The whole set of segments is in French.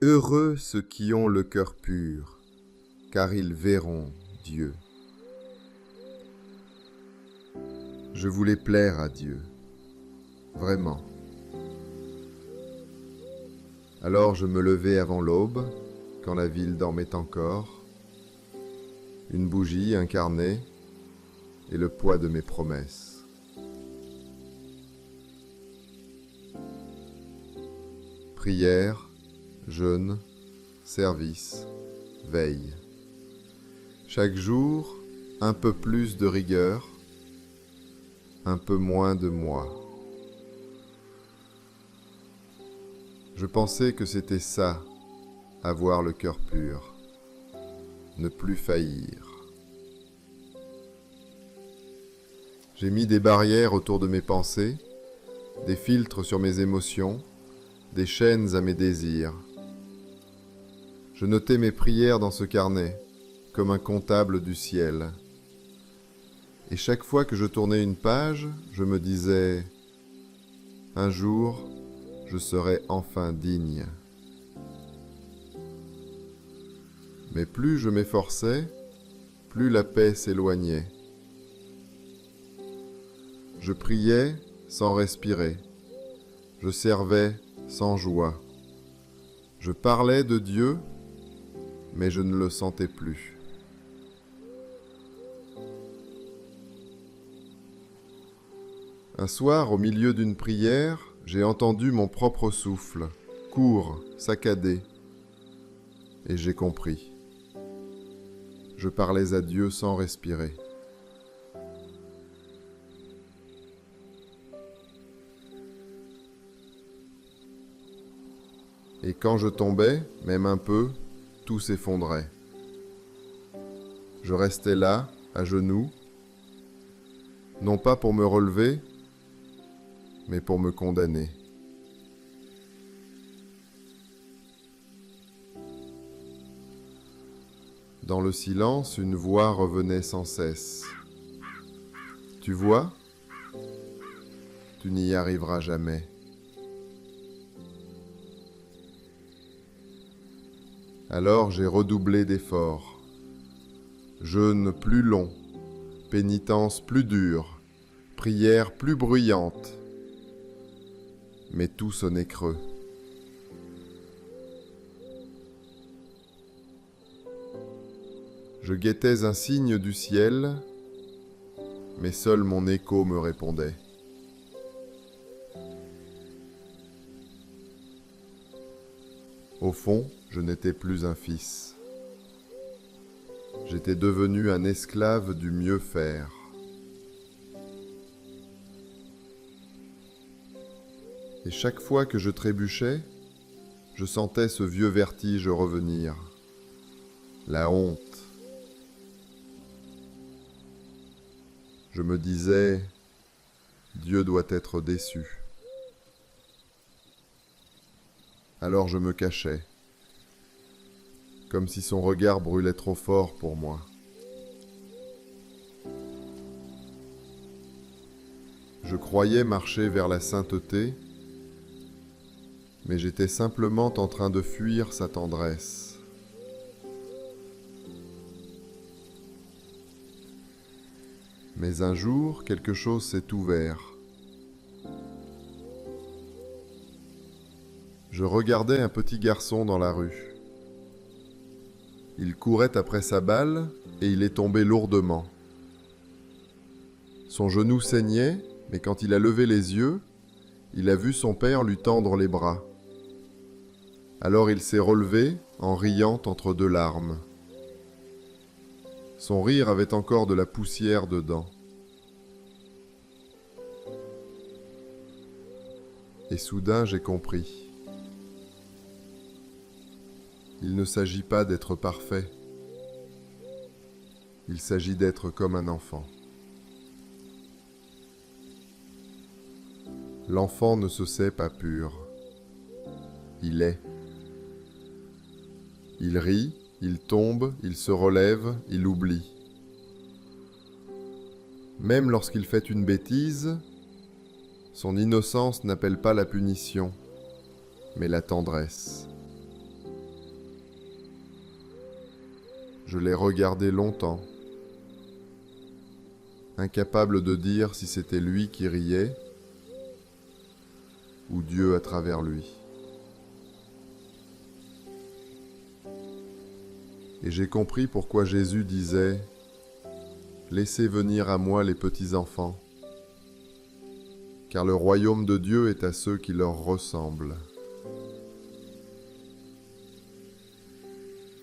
Heureux ceux qui ont le cœur pur, car ils verront Dieu. Je voulais plaire à Dieu, vraiment. Alors je me levai avant l'aube, quand la ville dormait encore, une bougie, un carnet et le poids de mes promesses. Prière, jeûne, service, veille. Chaque jour, un peu plus de rigueur, un peu moins de moi. Je pensais que c'était ça, avoir le cœur pur, ne plus faillir. J'ai mis des barrières autour de mes pensées, des filtres sur mes émotions, des chaînes à mes désirs. Je notais mes prières dans ce carnet, comme un comptable du ciel. Et chaque fois que je tournais une page, je me disais « Un jour, je serai enfin digne ». Mais plus je m'efforçais, plus la paix s'éloignait. Je priais sans respirer. Je servais sans joie. Je parlais de Dieu, mais je ne le sentais plus. Un soir, au milieu d'une prière, j'ai entendu mon propre souffle, court, saccadé, et j'ai compris. Je parlais à Dieu sans respirer. Et quand je tombais, même un peu, tout s'effondrait. Je restais là, à genoux, non pas pour me relever, mais pour me condamner. Dans le silence, une voix revenait sans cesse. « Tu vois ? Tu n'y arriveras jamais. » Alors j'ai redoublé d'efforts. Jeûne plus long, pénitence plus dure, prière plus bruyante. Mais tout sonnait creux. Je guettais un signe du ciel, mais seul mon écho me répondait. Au fond, je n'étais plus un fils. J'étais devenu un esclave du mieux faire. Et chaque fois que je trébuchais, je sentais ce vieux vertige revenir. La honte. Je me disais, Dieu doit être déçu. Alors je me cachais, comme si son regard brûlait trop fort pour moi. Je croyais marcher vers la sainteté, mais j'étais simplement en train de fuir sa tendresse. Mais un jour, quelque chose s'est ouvert. Je regardais un petit garçon dans la rue. Il courait après sa balle et il est tombé lourdement. Son genou saignait, mais quand il a levé les yeux, il a vu son père lui tendre les bras. Alors il s'est relevé en riant entre deux larmes. Son rire avait encore de la poussière dedans. Et soudain j'ai compris. Il ne s'agit pas d'être parfait. Il s'agit d'être comme un enfant. L'enfant ne se sait pas pur. Il est. Il rit, il tombe, il se relève, il oublie. Même lorsqu'il fait une bêtise, son innocence n'appelle pas la punition, mais la tendresse. Je l'ai regardé longtemps, incapable de dire si c'était lui qui riait ou Dieu à travers lui. Et j'ai compris pourquoi Jésus disait « Laissez venir à moi les petits-enfants, car le royaume de Dieu est à ceux qui leur ressemblent. »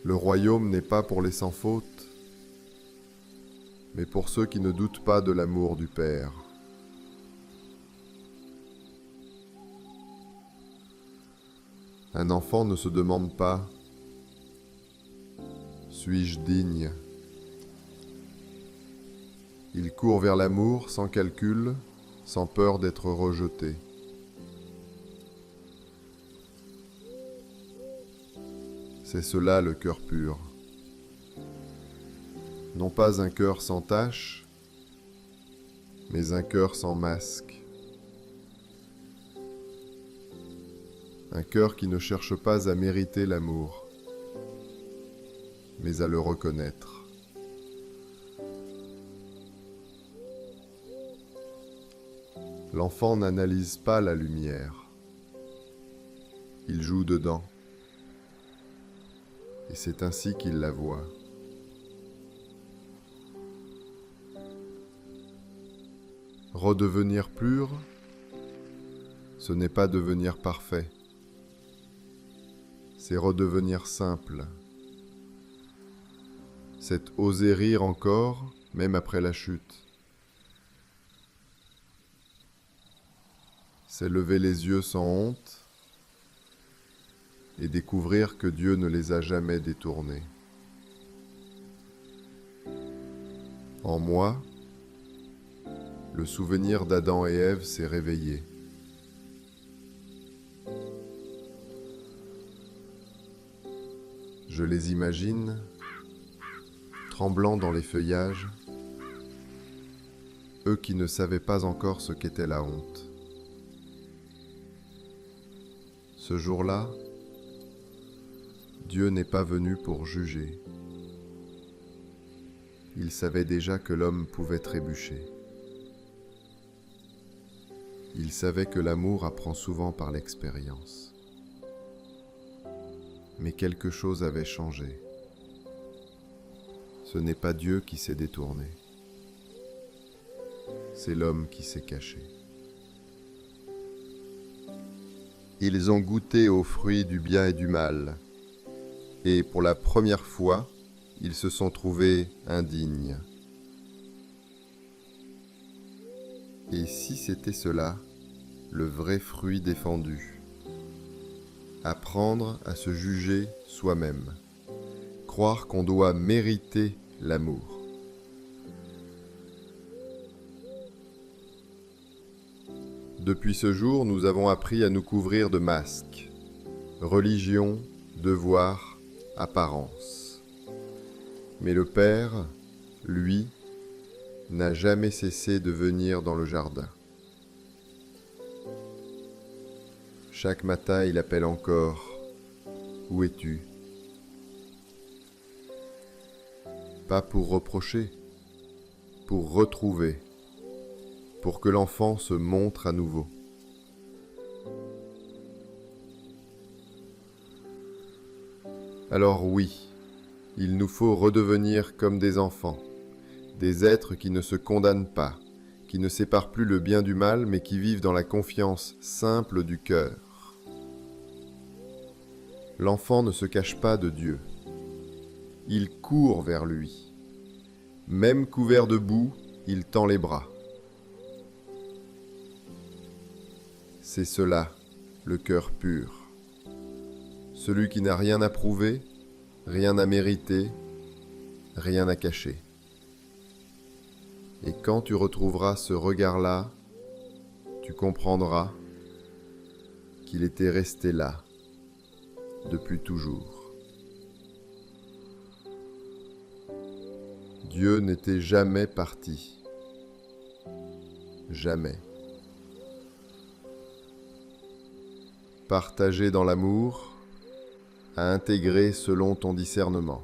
Le royaume n'est pas pour les sans faute, mais pour ceux qui ne doutent pas de l'amour du Père. Un enfant ne se demande pas « Suis-je digne ?» Il court vers l'amour sans calcul, sans peur d'être rejeté. C'est cela le cœur pur. Non pas un cœur sans tache, mais un cœur sans masque. Un cœur qui ne cherche pas à mériter l'amour, mais à le reconnaître. L'enfant n'analyse pas la lumière. Il joue dedans. Et c'est ainsi qu'il la voit. Redevenir pur, ce n'est pas devenir parfait. C'est redevenir simple. C'est oser rire encore, même après la chute. C'est lever les yeux sans honte et découvrir que Dieu ne les a jamais détournés. En moi, le souvenir d'Adam et Ève s'est réveillé. Je les imagine, tremblant dans les feuillages, eux qui ne savaient pas encore ce qu'était la honte. Ce jour-là, Dieu n'est pas venu pour juger. Il savait déjà que l'homme pouvait trébucher. Il savait que l'amour apprend souvent par l'expérience. Mais quelque chose avait changé. Ce n'est pas Dieu qui s'est détourné. C'est l'homme qui s'est caché. Ils ont goûté aux fruits du bien et du mal, et pour la première fois, ils se sont trouvés indignes. Et si c'était cela, le vrai fruit défendu? Apprendre à se juger soi-même, croire qu'on doit mériter l'amour. Depuis ce jour, nous avons appris à nous couvrir de masques. Religion, devoir, apparence. Mais le Père, lui, n'a jamais cessé de venir dans le jardin. Chaque matin, il appelle encore « Où es-tu » Pas pour reprocher, pour retrouver, pour que l'enfant se montre à nouveau. Alors oui, il nous faut redevenir comme des enfants, des êtres qui ne se condamnent pas, qui ne séparent plus le bien du mal, mais qui vivent dans la confiance simple du cœur. L'enfant ne se cache pas de Dieu. Il court vers lui. Même couvert de boue, il tend les bras. C'est cela, le cœur pur. Celui qui n'a rien à prouver, rien à mériter, rien à cacher. Et quand tu retrouveras ce regard-là, tu comprendras qu'il était resté là, depuis toujours. Dieu n'était jamais parti. Jamais. Partagé dans l'amour, à intégrer selon ton discernement.